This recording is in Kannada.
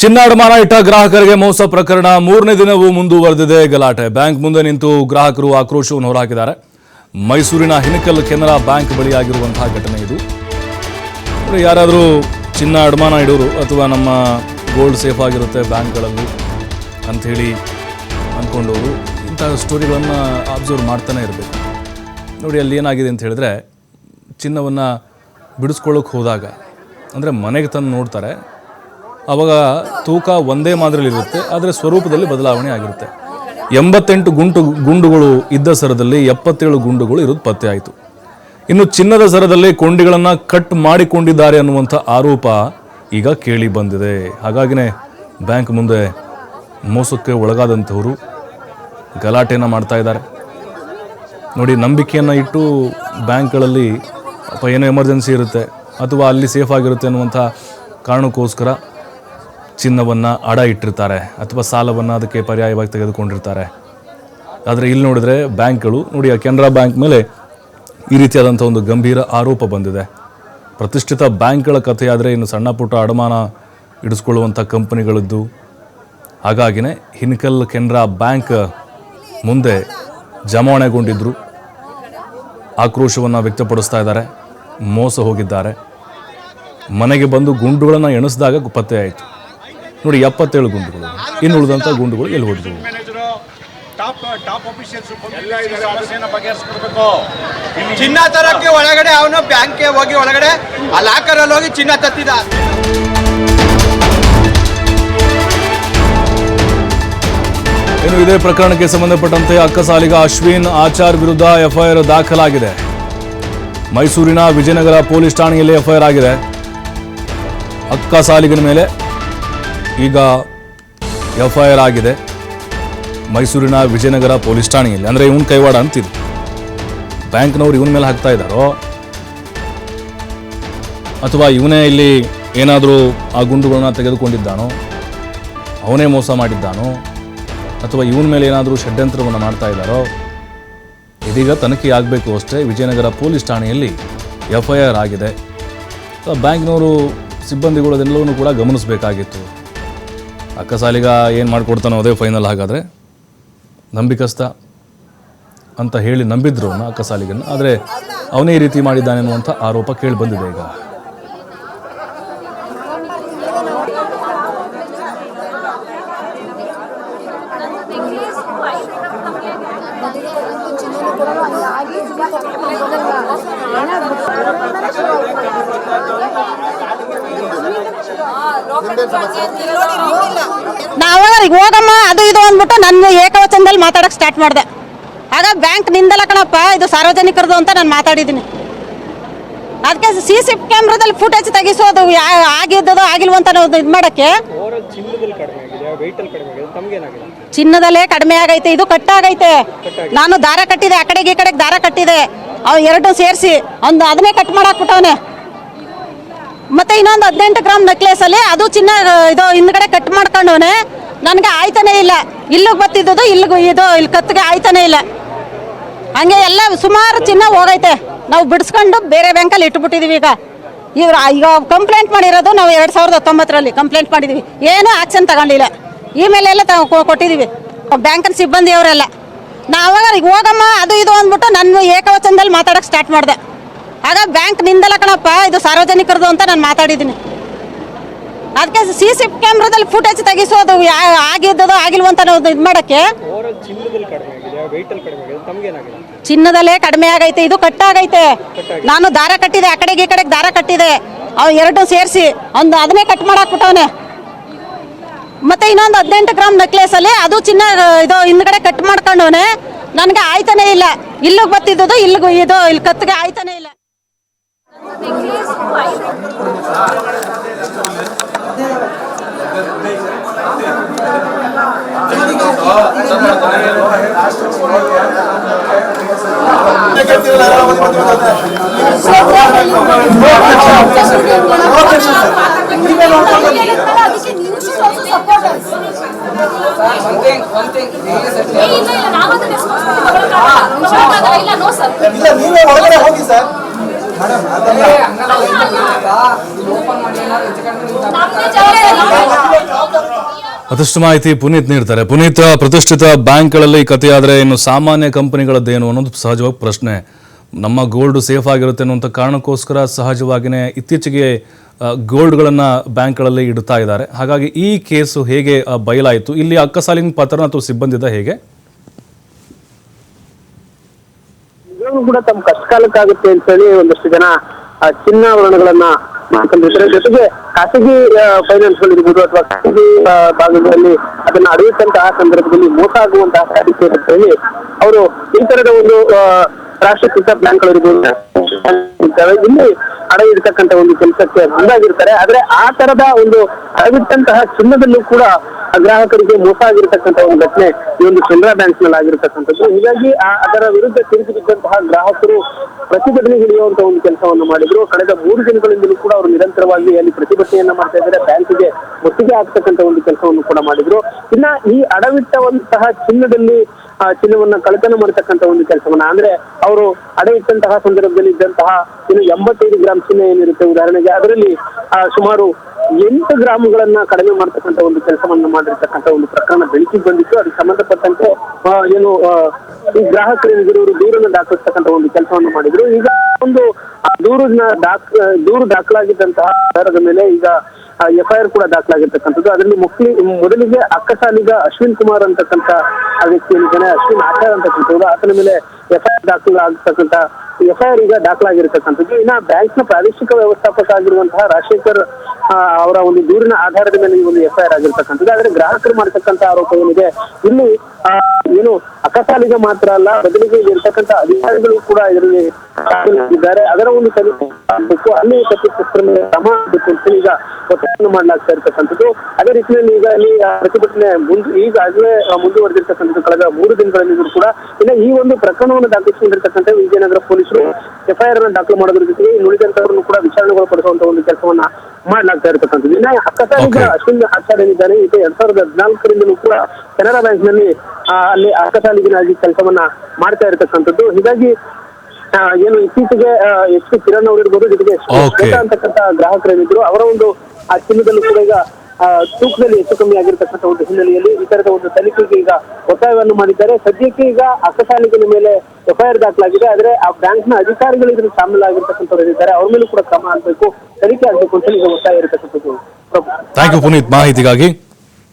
ಚಿನ್ನ ಅಡಮಾನ ಇಟ್ಟ ಗ್ರಾಹಕರಿಗೆ ಮೋಸ ಪ್ರಕರಣ ಮೂರನೇ ದಿನವೂ ಮುಂದುವರೆದಿದೆ ಗಲಾಟೆ. ಬ್ಯಾಂಕ್ ಮುಂದೆ ನಿಂತು ಗ್ರಾಹಕರು ಆಕ್ರೋಶವನ್ನು ಹೊರಹಾಕಿದ್ದಾರೆ. ಮೈಸೂರಿನ ಹಿನಕಲ್ ಕೆನರಾ ಬ್ಯಾಂಕ್ ಬಳಿಯಾಗಿರುವಂತಹ ಘಟನೆ ಇದು. ಯಾರಾದರೂ ಚಿನ್ನ ಅಡಮಾನ ಇಡೋರು ಅಥವಾ ನಮ್ಮ ಗೋಲ್ಡ್ ಸೇಫ್ ಆಗಿರುತ್ತೆ ಬ್ಯಾಂಕ್ಗಳಲ್ಲಿ ಅಂಥೇಳಿ ಅಂದ್ಕೊಂಡವರು ಇಂಥ ಸ್ಟೋರಿಗಳನ್ನು ಅಬ್ಸರ್ವ್ ಮಾಡ್ತಾನೆ ಇರಬೇಕು. ನೋಡಿ ಅಲ್ಲಿ ಏನಾಗಿದೆ ಅಂತ ಹೇಳಿದ್ರೆ, ಚಿನ್ನವನ್ನು ಬಿಡಿಸ್ಕೊಳ್ಳೋಕೆ ಹೋದಾಗ ಅಂದರೆ ಮನೆಗೆ ತಂದು ನೋಡ್ತಾರೆ, ಆವಾಗ ತೂಕ ಒಂದೇ ಮಾದರಿಯಲ್ಲಿರುತ್ತೆ, ಆದರೆ ಸ್ವರೂಪದಲ್ಲಿ ಬದಲಾವಣೆ ಆಗಿರುತ್ತೆ. 88 ಗುಂಡುಗಳು ಇದ್ದ ಸರದಲ್ಲಿ 77 ಗುಂಡುಗಳು ಇರೋದು ಪತ್ತೆ ಆಯಿತು. ಇನ್ನು ಚಿನ್ನದ ಸರದಲ್ಲಿ ಕೊಂಡಿಗಳನ್ನು ಕಟ್ ಮಾಡಿಕೊಂಡಿದ್ದಾರೆ ಅನ್ನುವಂಥ ಆರೋಪ ಈಗ ಕೇಳಿ ಬಂದಿದೆ. ಹಾಗಾಗಿನೇ ಬ್ಯಾಂಕ್ ಮುಂದೆ ಮೋಸಕ್ಕೆ ಒಳಗಾದಂಥವರು ಗಲಾಟೆಯನ್ನು ಮಾಡ್ತಾ ಇದ್ದಾರೆ. ನೋಡಿ, ನಂಬಿಕೆಯನ್ನು ಇಟ್ಟು ಬ್ಯಾಂಕ್ಗಳಲ್ಲಿ ಏನೋ ಎಮರ್ಜೆನ್ಸಿ ಇರುತ್ತೆ ಅಥವಾ ಅಲ್ಲಿ ಸೇಫ್ ಆಗಿರುತ್ತೆ ಅನ್ನುವಂಥ ಕಾರಣಕ್ಕೋಸ್ಕರ ಚಿನ್ನವನ್ನು ಅಡ ಇಟ್ಟಿರ್ತಾರೆ ಅಥವಾ ಸಾಲವನ್ನು ಅದಕ್ಕೆ ಪರ್ಯಾಯವಾಗಿ ತೆಗೆದುಕೊಂಡಿರ್ತಾರೆ. ಆದರೆ ಇಲ್ಲಿ ನೋಡಿದ್ರೆ ಬ್ಯಾಂಕ್ಗಳು ನೋಡಿ, ಆ ಕೆನರಾ ಬ್ಯಾಂಕ್ ಮೇಲೆ ಈ ರೀತಿಯಾದಂಥ ಒಂದು ಗಂಭೀರ ಆರೋಪ ಬಂದಿದೆ. ಪ್ರತಿಷ್ಠಿತ ಬ್ಯಾಂಕ್ಗಳ ಕಥೆಯಾದರೆ ಇನ್ನು ಸಣ್ಣ ಪುಟ್ಟ ಅಡಮಾನ ಇಡಿಸ್ಕೊಳ್ಳುವಂಥ ಕಂಪನಿಗಳದ್ದು. ಹಾಗಾಗಿನೇ ಹಿನಕಲ್ ಕೆನರಾ ಬ್ಯಾಂಕ್ ಮುಂದೆ ಜಮಾವಣೆಗೊಂಡಿದ್ದರು, ಆಕ್ರೋಶವನ್ನು ವ್ಯಕ್ತಪಡಿಸ್ತಾ ಇದ್ದಾರೆ, ಮೋಸ ಹೋಗಿದ್ದಾರೆ. ಮನೆಗೆ ಬಂದು ಗುಂಡುಗಳನ್ನು ಎಣಿಸಿದಾಗ ಪತ್ತೆ ಆಯಿತು. ನೋಡಿ, 77 ಗುಂಡುಗಳು, ಇನ್ನು ಉಳಿದಂಥ ಗುಂಡುಗಳು ಎಲ್ಲಿ ಹೋದ್ವು? ಚಿನ್ನ ತರಕ್ಕೆ ಒಳಗಡೆ ಅವನು ಬ್ಯಾಂಕ್ಗೆ ಹೋಗಿ ಒಳಗಡೆ ಆ ಲಾಕರಲ್ಲಿ ಹೋಗಿ ಚಿನ್ನ ತತ್ತಿದ. ಇನ್ನು ಇದೇ ಪ್ರಕರಣಕ್ಕೆ ಸಂಬಂಧಪಟ್ಟಂತೆ ಅಕ್ಕಸಾಲಿಗ ಅಶ್ವಿನ್ ಆಚಾರ್ ವಿರುದ್ಧ ಎಫ್ಐಆರ್ ದಾಖಲಾಗಿದೆ. ಮೈಸೂರಿನ ವಿಜಯನಗರ ಪೊಲೀಸ್ ಠಾಣೆಯಲ್ಲಿ ಎಫ್ಐಆರ್ ಆಗಿದೆ. ಅಕ್ಕಸಾಲಿಗನ ಮೇಲೆ ಈಗ ಎಫ್ಐಆರ್ ಆಗಿದೆ ಮೈಸೂರಿನ ವಿಜಯನಗರ ಪೊಲೀಸ್ ಠಾಣೆಯಲ್ಲಿ. ಅಂದರೆ ಇವನ್ ಕೈವಾಡ ಅಂತಿದ್ದು ಬ್ಯಾಂಕ್ನವ್ರು ಇವನ ಮೇಲೆ ಹಾಕ್ತಾ ಇದ್ದಾರೋ ಅಥವಾ ಇವನೇ ಇಲ್ಲಿ ಏನಾದರೂ ಆ ಗುಂಡುಗಳನ್ನ ತೆಗೆದುಕೊಂಡಿದ್ದಾನೋ, ಅವನೇ ಮೋಸ ಮಾಡಿದ್ದಾನೋ, ಅಥವಾ ಇವನ ಮೇಲೆ ಏನಾದರೂ ಷಡ್ಯಂತ್ರವನ್ನು ಮಾಡ್ತಾ ಇದ್ದಾರೋ, ಇದೀಗ ತನಿಖೆ ಆಗಬೇಕು ಅಷ್ಟೇ. ವಿಜಯನಗರ ಪೊಲೀಸ್ ಠಾಣೆಯಲ್ಲಿ ಎಫ್ಐಆರ್ ಆಗಿದೆ. ಬ್ಯಾಂಕ್ನವರು ಸಿಬ್ಬಂದಿಗಳು ಅದೆಲ್ಲವನ್ನೂ ಕೂಡ ಗಮನಿಸಬೇಕಾಗಿತ್ತು. ಅಕ್ಕಸಾಲಿಗ ಏನು ಮಾಡಿಕೊಡ್ತಾನೋ ಅದೇ ಫೈನಲ್. ಹಾಗಾದರೆ ನಂಬಿಕಸ್ತ ಅಂತ ಹೇಳಿ ನಂಬಿದ್ರು ಅವನ್ನ ಅಕ್ಕಸಾಲಿಗನ್ನು, ಆದರೆ ಅವನೇ ಈ ರೀತಿ ಮಾಡಿದ್ದಾನೆ ಅನ್ನುವಂಥ ಆರೋಪ ಕೇಳಿ ಬಂದಿದೆ ಈಗ. ನಾವಾಗ ಹೋಗಮ್ಮ ಅದು ಇದು ಅಂದ್ಬಿಟ್ಟು ನನ್ನ ಏಕವಚನದಲ್ಲಿ ಮಾತಾಡಕ್ಕೆ ಸ್ಟಾರ್ಟ್ ಮಾಡಿದೆ. ಆಗ ಬ್ಯಾಂಕ್ ನಿಂದಲ್ಲ ಕಣಪ್ಪ, ಇದು ಸಾರ್ವಜನಿಕರದು ಅಂತ ನಾನು ಮಾತಾಡಿದ್ದೀನಿ. ಅದಕ್ಕೆ CC ಕ್ಯಾಮ್ರಾದಲ್ಲಿ ಫುಟೇಜ್ ತೆಗಿಸೋದು ಆಗಿದ್ದದು ಆಗಿಲ್ವಂತ ಇದು ಮಾಡೋಕ್ಕೆ. ಚಿನ್ನದಲ್ಲೇ ಕಡಿಮೆ ಆಗೈತೆ, ಇದು ಕಟ್ಟಾಗೈತೆ. ನಾನು ದಾರ ಕಟ್ಟಿದೆ, ಆ ಕಡೆಗೆ ಈ ಕಡೆಗೆ ದಾರ ಕಟ್ಟಿದೆ, ಅವು ಎರಡು ಸೇರಿಸಿ ಅದನ್ನೇ ಕಟ್ ಮಾಡಾಕ್ಬಿಟ್ಟವನೆ. ಮತ್ತೆ ಇನ್ನೊಂದು 18 ಗ್ರಾಮ್ ನೆಕ್ಲೇಸಲ್ಲಿ ಅದು ಚಿನ್ನ ಇದು ಹಿಂದ್ಗಡೆ ಕಟ್ ಮಾಡ್ಕೊಂಡವನೆ. ನನಗೆ ಆಯ್ತಾನೆ ಇಲ್ಲ, ಇಲ್ಲಿಗೆ ಬತ್ತಿದ್ದು ಇಲ್ಲಿಗೂ ಇದು ಇಲ್ಲಿ ಕತ್ತಿಗೆ ಆಯ್ತಾನೆ ಇಲ್ಲ. ಹಂಗೆ ಎಲ್ಲ ಸುಮಾರು ಚಿನ್ನ ಹೋಗೈತೆ. ನಾವು ಬಿಡಿಸ್ಕೊಂಡು ಬೇರೆ ಬ್ಯಾಂಕಲ್ಲಿ ಇಟ್ಬಿಟ್ಟಿದೀವಿ. ಈಗ ಕಂಪ್ಲೇಂಟ್ ಮಾಡಿರೋದು ನಾವು 2019ರಲ್ಲಿ ಕಂಪ್ಲೇಂಟ್ ಮಾಡಿದ್ದೀವಿ. ಏನೂ ಆಕ್ಷನ್ ತಗೊಂಡಿಲ್ಲ. ಇಮೇಲ್ ಎಲ್ಲ ಕೊಟ್ಟಿದ್ದೀವಿ ಬ್ಯಾಂಕಲ್ಲಿ ಸಿಬ್ಬಂದಿಯವರೆಲ್ಲ. ನಾವಾಗ ಹೋಗಮ್ಮ ಅದು ಇದು ಅಂದ್ಬಿಟ್ಟು ನನ್ನ ಏಕವಚನದಲ್ಲಿ ಮಾತಾಡಕ್ಕೆ ಸ್ಟಾರ್ಟ್ ಮಾಡಿದೆ. ಆಗ ಬ್ಯಾಂಕ್ ನಿಂದಲ್ಲ ಕಣಪ್ಪ, ಇದು ಸಾರ್ವಜನಿಕರದು ಅಂತ ನಾನು ಮಾತಾಡಿದ್ದೀನಿ. ಅದಕ್ಕೆ CC ಕ್ಯಾಮ್ರಾದಲ್ಲಿ ಫುಟೇಜ್ ತೆಗಿಸೋದು ಆಗಿದ್ದದು ಆಗಿಲ್ವಂತ ಇದು ಮಾಡೋಕ್ಕೆ. ಚಿನ್ನದಲ್ಲೇ ಕಡಿಮೆ ಆಗೈತೆ, ಇದು ಕಟ್ಟಾಗೈತೆ. ನಾನು ದಾರ ಕಟ್ಟಿದೆ, ಆ ಕಡೆಗೆ ಈ ಕಡೆಗೆ ದಾರ ಕಟ್ಟಿದೆ, ಅವು ಎರಡು ಸೇರಿಸಿ ಅದನ್ನೇ ಕಟ್ ಮಾಡಾಕ್ಬಿಟ್ಟವನೆ. ಮತ್ತೆ ಇನ್ನೊಂದು 18 ಗ್ರಾಮ್ ನೆಕ್ಲೇಸಲ್ಲಿ ಅದು ಚಿನ್ನ ಇದು ಹಿಂದ್ಗಡೆ ಕಟ್ ಮಾಡ್ಕೊಂಡವನೆ. ನನಗೆ ಆಯ್ತಾನೆ ಇಲ್ಲ, ಇಲ್ಲಿಗೆ ಬತ್ತಿದ್ದು ಇಲ್ಲಿಗೂ ಇದು ಇಲ್ಲಿ ಕತ್ತಿಗೆ ಆಯ್ತಾನೆ ಇಲ್ಲ. ಓಪನ್ ಮಾಡಿ ಮತ್ತಷ್ಟು ಮಾಹಿತಿ ಪುನೀತ್ ನೀಡ್ತಾರೆ. ಪುನೀತ್, ಪ್ರತಿಷ್ಠಿತ ಬ್ಯಾಂಕ್ಗಳಲ್ಲಿ ಕಥೆಯಾದರೆ ಇನ್ನು ಸಾಮಾನ್ಯ ಕಂಪನಿಗಳದ್ದೇನು ಅನ್ನೋದು ಸಹಜವಾಗಿ ಪ್ರಶ್ನೆ. ನಮ್ಮ ಗೋಲ್ಡ್ ಸೇಫ್ ಆಗಿರುತ್ತೆ ಅನ್ನುವಂಥ ಕಾರಣಕ್ಕೋಸ್ಕರ ಸಹಜವಾಗಿಯೇ ಇತ್ತೀಚೆಗೆ ಗೋಲ್ಡ್ಗಳನ್ನು ಬ್ಯಾಂಕ್ಗಳಲ್ಲಿ ಇಡ್ತಾ ಇದ್ದಾರೆ. ಹಾಗಾಗಿ ಈ ಕೇಸು ಹೇಗೆ ಬಯಲಾಯಿತು? ಇಲ್ಲಿ ಅಕ್ಕಸಾಲಿನ ಪತ್ರ ಅಥವಾ ಸಿಬ್ಬಂದಿದ ಹೇಗೆ? ಇದನ್ನು ಕೂಡ ತಮ್ಮ ಕಷ್ಟಕಾಲಕ್ಕಾಗುತ್ತೆ ಅಂತ ಹೇಳಿ ಒಂದಷ್ಟು ಜನ ಚಿನ್ನಾಭರಣಗಳನ್ನ ಮಾಡ್ಕೊಂಡಿರ್ತಾರೆ. ಜೊತೆಗೆ ಖಾಸಗಿ ಫೈನಾನ್ಸ್ ಗಳು ಇರ್ಬೋದು ಅಥವಾ ಖಾಸಗಿ ಭಾಗಗಳಲ್ಲಿ ಅದನ್ನ ಅಡೆಯುವಂತಹ ಸಂದರ್ಭದಲ್ಲಿ ಮೋಸ ಆಗುವಂತಹ ಸಾಧ್ಯತೆ ಅಂತ ಹೇಳಿ ಅವರು ಈ ತರದ ಒಂದು ರಾಷ್ಟ್ರೀಕೃತ ಬ್ಯಾಂಕ್ಗಳು ಇರ್ಬೋದು ಇಲ್ಲಿ ಅಡೆ ಇರ್ತಕ್ಕಂಥ ಒಂದು ಕೆಲಸಕ್ಕೆ ಮುಂದಾಗಿರ್ತಾರೆ. ಆದ್ರೆ ಆ ತರದ ಒಂದು ಅಡವಿಟ್ಟಂತಹ ಚಿನ್ನದಲ್ಲೂ ಕೂಡ ಗ್ರಾಹಕರಿಗೆ ಮೋಸ ಆಗಿರ್ತಕ್ಕಂಥ ಒಂದು ಘಟನೆ ಈ ಒಂದು ಕೆನರಾ ಬ್ಯಾಂಕ್ ನಲ್ಲಿ ಆಗಿರ್ತಕ್ಕಂಥದ್ದು. ಹೀಗಾಗಿ ಅದರ ವಿರುದ್ಧ ತಿರುಗಿದಂತಹ ಗ್ರಾಹಕರು ಪ್ರತಿಭಟನೆ ಹಿಡಿಯುವಂತ ಒಂದು ಕೆಲಸವನ್ನು ಮಾಡಿದ್ರು. ಕಳೆದ 3 ದಿನಗಳಿಂದಲೂ ಕೂಡ ಅವರು ನಿರಂತರವಾಗಿ ಅಲ್ಲಿ ಪ್ರತಿಭಟನೆಯನ್ನ ಮಾಡ್ತಾ ಇದ್ದಾರೆ. ಬ್ಯಾಂಕಿಗೆ ಮುತ್ತಿಗೆ ಹಾಕ್ತಕ್ಕಂಥ ಒಂದು ಕೆಲಸವನ್ನು ಕೂಡ ಮಾಡಿದ್ರು. ಇನ್ನ ಈ ಅಡವಿಟ್ಟಂತಹ ಚಿನ್ನದಲ್ಲಿ ಚಿನ್ನವನ್ನ ಕಳ್ಳತನ ಮಾಡತಕ್ಕಂಥ ಒಂದು ಕೆಲಸವನ್ನ ಅಂದ್ರೆ ಅವರು ಅಡೆ ಇಟ್ಟಂತಹ ಸಂದರ್ಭದಲ್ಲಿ ಇದ್ದಂತಹ ಇನ್ನು 85 ಗ್ರಾಂ ಚಿನ್ನ ಏನಿರುತ್ತೆ ಉದಾಹರಣೆಗೆ, ಅದರಲ್ಲಿ ಸುಮಾರು 8 ಗ್ರಾಮುಗಳನ್ನ ಕಡಿಮೆ ಮಾಡತಕ್ಕಂಥ ಒಂದು ಕೆಲಸವನ್ನ ಮಾಡಿರ್ತಕ್ಕಂಥ ಒಂದು ಪ್ರಕರಣ ಬೆಳಕಿಗೆ ಬಂದಿತ್ತು. ಅದಕ್ಕೆ ಸಂಬಂಧಪಟ್ಟಂತೆ ಏನು ಈ ಗ್ರಾಹಕರೇನಿದ್ರು ದೂರನ್ನ ದಾಖಲಿಸ್ತಕ್ಕಂಥ ಒಂದು ಕೆಲಸವನ್ನು ಮಾಡಿದ್ರು. ಈಗ ಒಂದು ದೂರು ದಾಖಲಾಗಿದ್ದಂತಹ ಆಧಾರದ ಮೇಲೆ ಈಗ FIR ಕೂಡ ದಾಖಲಾಗಿರ್ತಕ್ಕಂಥದ್ದು. ಅದರಲ್ಲಿ ಮೊದಲಿಗೆ ಅಕ್ಕಸಾಲಿಗ ಅಶ್ವಿನ್ ಕುಮಾರ್ ಅಂತಕ್ಕಂಥ ಆ ವ್ಯಕ್ತಿ ಏನಿದ್ದಾನೆ, ಅಶ್ವಿನ್ ಆಚಾರ್ ಅಂತಕ್ಕಂಥದ್ದು, ಆತನ ಮೇಲೆ FIR ದಾಖಲಾಗಿರ್ತಕ್ಕಂಥ FIR ಈಗ ದಾಖಲಾಗಿರ್ತಕ್ಕಂಥದ್ದು. ಇನ್ನ ಬ್ಯಾಂಕ್ ನ ಪ್ರಾದೇಶಿಕ ವ್ಯವಸ್ಥಾಪಕ ಆಗಿರುವಂತಹ ರಾಜಶೇಖರ್ ಅವರ ಒಂದು ದೂರಿನ ಆಧಾರದ ಮೇಲೆ ಈ ಒಂದು FIR ಆಗಿರ್ತಕ್ಕಂಥದ್ದು. ಆದ್ರೆ ಗ್ರಾಹಕರು ಮಾಡತಕ್ಕಂಥ ಆರೋಪ ಏನಿದೆ, ಇಲ್ಲಿ ಏನು ಅಕ್ಕಸಾಲಿಗ ಮಾತ್ರ ಅಲ್ಲ, ಬದಲಿಗೆ ಇರ್ತಕ್ಕಂಥ ಅಧಿಕಾರಿಗಳು ಕೂಡ ಇದರಲ್ಲಿ ಇದ್ದಾರೆ. ಅದರ ಒಂದು ತನಿಖೆ ಆಗಬೇಕು, ಅಲ್ಲಿ ತಪ್ಪಿತಸ್ಥರ ಮೇಲೆ ಕ್ರಮ ಆಗಬೇಕು ಅಂತ ಈಗ ಒತ್ತಾಯವನ್ನು ಮಾಡಲಾಗ್ತಾ ಇರ್ತಕ್ಕಂಥದ್ದು. ಅದೇ ರೀತಿಯಲ್ಲಿ ಈಗ ಇಲ್ಲಿ ಪ್ರತಿಭಟನೆ ಈಗಾಗಲೇ ಮುಂದುವರೆದಿರ್ತಕ್ಕಂಥದ್ದು ಕಳೆದ 3 ದಿನಗಳಲ್ಲಿ ಕೂಡ. ಇನ್ನು ಈ ಒಂದು ಪ್ರಕರಣವನ್ನು ದಾಖಲಿಸಿಕೊಂಡಿರ್ತಕ್ಕಂಥ ವಿಜಯನಗರ ಪೊಲೀಸರು FIR ಅನ್ನು ದಾಖಲು ಮಾಡೋದ್ರ ಜೊತೆಗೆ ಉಳಿದಂತವರನ್ನು ಕೂಡ ವಿಚಾರಣೆಗೊಳಪಡಿಸುವಂತ ಒಂದು ಕೆಲಸವನ್ನ ಮಾಡಲಾಗ್ತಾ ಇರ್ತಕ್ಕಂಥದ್ದು. ಇನ್ನ ಅಕ್ಕಸಾಲಿಗ ಅಶ್ವಿನ್ ಆಚಾರ್ ಏನಿದ್ದಾರೆ, ಈಗ 2014ರಿಂದಲೂ ಕೂಡ ಕೆನರಾ ಬ್ಯಾಂಕ್ ನಲ್ಲಿ ಅಲ್ಲಿ ಅಕ್ಕಸಾಲಿಗನಾಗಿ ಕೆಲಸವನ್ನ ಮಾಡ್ತಾ ಇರತಕ್ಕಂಥದ್ದು. ಹೀಗಾಗಿ ಏನು ಇತ್ತೀಚೆಗೆ SP ಕಿರಣ್ ಅವರು ಇರ್ಬೋದು, ಜೊತೆಗೆ ಅಂತಕ್ಕಂಥ ಗ್ರಾಹಕರೇನಿದ್ರು ಅವರ ಒಂದು ಆ ಚಿನ್ನದಲ್ಲೂ ಕೂಡ ಈಗ ತೂಕದಲ್ಲಿ ಹೆಚ್ಚು ಕಮ್ಮಿ ಆಗಿರ್ತಕ್ಕಂಥ ಒಂದು ಹಿನ್ನೆಲೆಯಲ್ಲಿ ಈ ತರದ ಒಂದು ತನಿಖೆಗೆ ಈಗ ಒತ್ತಾಯವನ್ನು ಮಾಡಿದ್ದಾರೆ. ಸದ್ಯಕ್ಕೆ ಈಗ ಅಕ್ಕಸಾಲಿಗನ ಮೇಲೆ FIR ದಾಖಲಾಗಿದೆ. ಆದ್ರೆ ಆ ಬ್ಯಾಂಕ್ ನ ಅಧಿಕಾರಿಗಳು ಇದರಲ್ಲಿ ಶಾಮೀಲಾಗಿರ್ತಕ್ಕಂಥವ್ರು ಇದ್ದಾರೆ, ಅವ್ರ ಮೇಲೂ ಕೂಡ ಕ್ರಮ ಆಗ್ಬೇಕು, ತನಿಖೆ ಆಗ್ಬೇಕು ಅಂತ ಈಗ ಒತ್ತಾಯ ಇರತಕ್ಕಂಥದ್ದು. ಥ್ಯಾಂಕ್ ಯು ಪುನೀತ್ ಮಾಹಿತಿಗಾಗಿ.